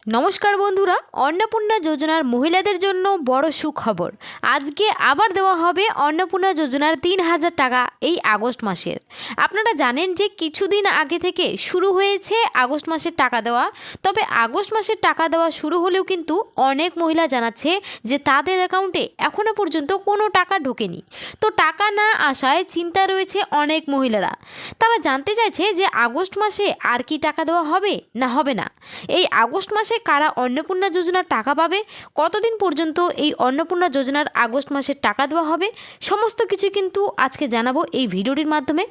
নমস্কার বন্ধুরা, অন্নপূর্ণা যোজনার মহিলাদের জন্য বড় সুখবর। আজকে আবার দেওয়া হবে অন্নপূর্ণা যোজনার ৩,০০০ টাকা এই আগস্ট মাসের। আপনারা জানেন যে কিছুদিন আগে থেকে শুরু হয়েছে আগস্ট মাসের টাকা দেওয়া। তবে আগস্ট মাসের টাকা দেওয়া শুরু হলেও কিন্তু অনেক মহিলা জানাচ্ছে যে তাদের অ্যাকাউন্টে এখনও পর্যন্ত কোনো টাকা ঢোকেনি। তো টাকা না আসায় চিন্তা রয়েছে অনেক মহিলারা। তারা জানতে চাইছে যে আগস্ট মাসে আর কি টাকা দেওয়া হবে না হবে না। এই আগস্ট মাসে কারা অন্নপূর্ণা যোজনার টাকা পাবে, কতদিন পর্যন্ত এই অন্নপূর্ণা যোজনার আগস্ট মাসের টাকা দেওয়া হবে, সমস্ত কিছু কিন্তু আজকে জানাবো এই ভিডিওটির মাধ্যমে।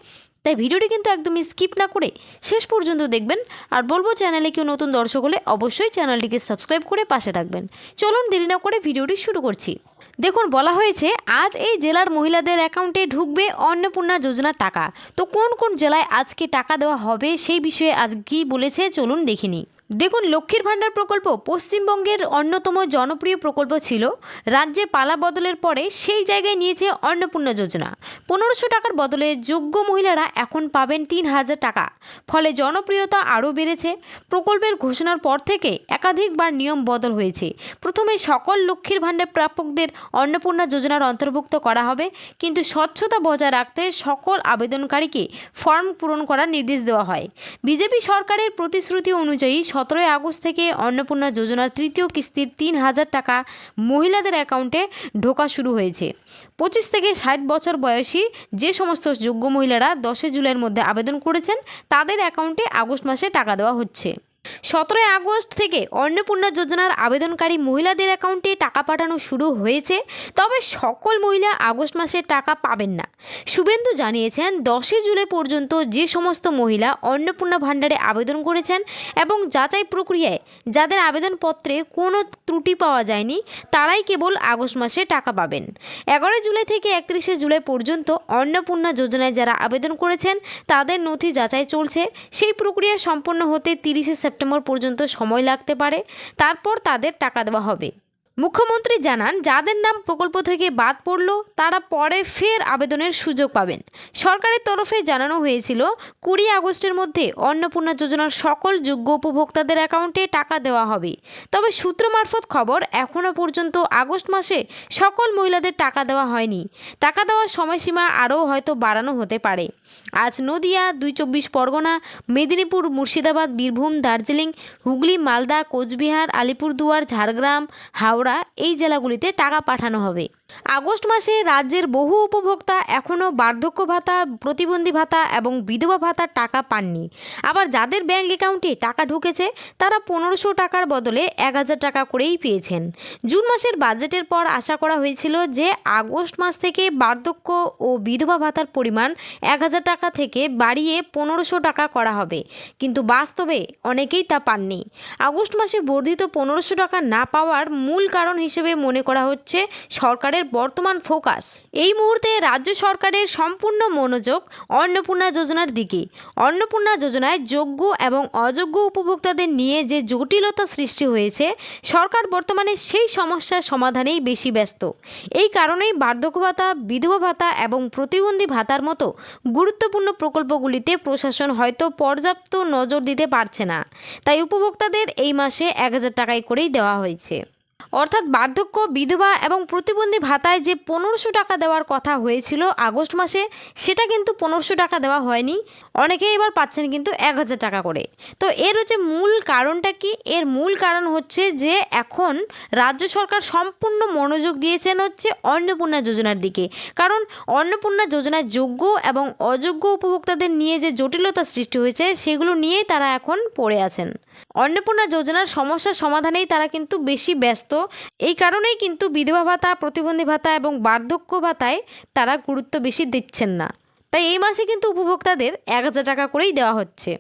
তাই ভিডিওটি কিন্তু একদমই স্কিপ না করে শেষ পর্যন্ত দেখবেন। আর বলবো, চ্যানেলে কেউ নতুন দর্শক হলে অবশ্যই চ্যানেলটিকে সাবস্ক্রাইব করে পাশে থাকবেন। চলুন দেরি না করে ভিডিওটি শুরু করছি। দেখুন, বলা হয়েছে আজ এই জেলার মহিলাদের অ্যাকাউন্টে ঢুকবে অন্নপূর্ণা যোজনার টাকা। তো কোন কোন জেলায় আজকে টাকা দেওয়া হবে সেই বিষয়ে আজ কী বলেছে চলুন দেখিনি। দেখুন, লক্ষ্মীর ভাণ্ডার প্রকল্প পশ্চিমবঙ্গের অন্যতম জনপ্রিয় প্রকল্প ছিল। রাজ্যে পালা বদলের পরে সেই জায়গায় নিয়েছে অন্নপূর্ণা যোজনা। ১৫০০ টাকার বদলে যোগ্য মহিলারা এখন পাবেন ৩,০০০ টাকা। ফলে জনপ্রিয়তা আরও বেড়েছে। প্রকল্পের ঘোষণার পর থেকে একাধিকবার নিয়ম বদল হয়েছে। প্রথমে সকল লক্ষ্মীর ভাণ্ডার প্রাপকদের অন্নপূর্ণা যোজনার অন্তর্ভুক্ত করা হবে, কিন্তু স্বচ্ছতা বজায় রাখতে সকল আবেদনকারীকে ফর্ম পূরণ করার নির্দেশ দেওয়া হয়। বিজেপি সরকারের প্রতিশ্রুতি অনুযায়ী ১৭ আগস্ট থেকে অন্নপূর্ণা যোজনার তৃতীয় কিস্তির ৩,০০০ টাকা মহিলাদের অ্যাকাউন্টে ঢোকা শুরু হয়েছে। ২৫ থেকে ৬০ বছর বয়সী যে সমস্ত যোগ্য মহিলারা ১০ জুলাইয়ের মধ্যে আবেদন করেছেন তাদের অ্যাকাউন্টে আগস্ট মাসে টাকা দেওয়া হচ্ছে। ১৭ আগস্ট থেকে অন্নপূর্ণা যোজনার আবেদনকারী মহিলাদের অ্যাকাউন্টে টাকা পাঠানো শুরু হয়েছে। তবে সকল মহিলা আগস্ট মাসে টাকা পাবেন না। শুভেন্দু জানিয়েছেন, ১০ জুলাই পর্যন্ত যে সমস্ত মহিলা অন্নপূর্ণা ভাণ্ডারে আবেদন করেছেন এবং যাচাই প্রক্রিয়ায় যাদের আবেদনপত্রে কোনো ত্রুটি পাওয়া যায়নি তারাই কেবল আগস্ট মাসে টাকা পাবেন। ১১ জুলাই থেকে ৩১ জুলাই পর্যন্ত অন্নপূর্ণা যোজনায় যারা আবেদন করেছেন তাদের নথি যাচাই চলছে। সেই প্রক্রিয়া সম্পন্ন হতে ৩০ সেপ্টেম্বর পর্যন্ত সময় লাগতে পারে। তারপর তাদের টাকা দেওয়া হবে। মুখ্যমন্ত্রী জানান, যাদের নাম প্রকল্প থেকে বাদ পড়ল তারা পরে ফের আবেদনের সুযোগ পাবেন। সরকারের তরফে জানানো হয়েছিল ২০ আগস্টের মধ্যে অন্নপূর্ণা যোজনার সকল যোগ্য উপভোক্তাদের অ্যাকাউন্টে টাকা দেওয়া হবে। তবে সূত্র মারফত খবর, এখনও পর্যন্ত আগস্ট মাসে সকল মহিলাদের টাকা দেওয়া হয়নি। টাকা দেওয়ার সময়সীমা আরও হয়তো বাড়ানো হতে পারে। আজ নদিয়া, ২ চব্বিশ পরগনা, মেদিনীপুর, মুর্শিদাবাদ, বীরভূম, দার্জিলিং, হুগলি, মালদা, কোচবিহার, আলিপুরদুয়ার, ঝাড়গ্রাম, হাওড়া এই জেলাগুলিতে টাকা পাঠানো হবে। আগস্ট মাসে রাজ্যের বহু উপভোক্তা এখনও বার্ধক্য ভাতা, প্রতিবন্ধী ভাতা এবং বিধবা ভাতার টাকা পাননি। আবার যাদের ব্যাংক অ্যাকাউন্টে টাকা ঢুকেছে তারা ১৫০০ টাকার বদলে ১,০০০ টাকা করেই পেয়েছেন। জুন মাসের বাজেটের পর আশা করা হয়েছিল যে আগস্ট মাস থেকে বার্ধক্য ও বিধবা ভাতার পরিমাণ ১,০০০ টাকা থেকে বাড়িয়ে ১৫০০ টাকা করা হবে, কিন্তু বাস্তবে অনেকেই তা পাননি। আগস্ট মাসে বর্ধিত ১৫০০ টাকা না পাওয়ার মূল কারণ হিসেবে মনে করা হচ্ছে সরকারের বর্তমান ফোকাস। এই মুহূর্তে রাজ্য সরকারের সম্পূর্ণ মনোযোগ অন্নপূর্ণা যোজনার দিকে। অন্নপূর্ণা যোজনায় যোগ্য এবং অযোগ্য উপভোক্তাদের নিয়ে যে জটিলতা সৃষ্টি হয়েছে, সরকার বর্তমানে সেই সমস্যার সমাধানেই বেশি ব্যস্ত। এই কারণেই বার্ধক্য ভাতা, বিধবা ভাতা এবং প্রতিবন্ধী ভাতার মতো গুরুত্বপূর্ণ প্রকল্পগুলিতে প্রশাসন হয়তো পর্যাপ্ত নজর দিতে পারছে না। তাই উপভোক্তাদের এই মাসে ১,০০০ টাকায় করেই দেওয়া হয়েছে। অর্থাৎ বার্ধক্য, বিধবা এবং প্রতিবন্ধী ভাতায় যে ১৫০০ টাকা দেওয়ার কথা হয়েছিল আগস্ট মাসে, সেটা কিন্তু ১৫০০ টাকা দেওয়া হয়নি। অনেকেই এবার পাচ্ছেন কিন্তু ১,০০০ টাকা করে। তো এর হচ্ছে মূল কারণটা কি? এর মূল কারণ হচ্ছে যে এখন রাজ্য সরকার সম্পূর্ণ মনোযোগ দিয়েছেন হচ্ছে অন্নপূর্ণা যোজনার দিকে। কারণ অন্নপূর্ণা যোজনায় যোগ্য এবং অযোগ্য উপভোক্তাদের নিয়ে যে জটিলতা সৃষ্টি হয়েছে সেগুলো নিয়েই তারা এখন পড়ে আছেন। অন্নপূর্ণা যোজনার সমস্যার সমাধানেই তারা কিন্তু বেশি ব্যস্ত। এই কারণেই কিন্তু বিধবা ভাতা, প্রতিবন্ধী ভাতা এবং বার্ধক্য ভাতায় তারা গুরুত্ব বেশি দিচ্ছেন না। তাই এই মাসে কিন্তু উপভোক্তাদের ১,০০০ টাকা করেই দেওয়া হচ্ছে।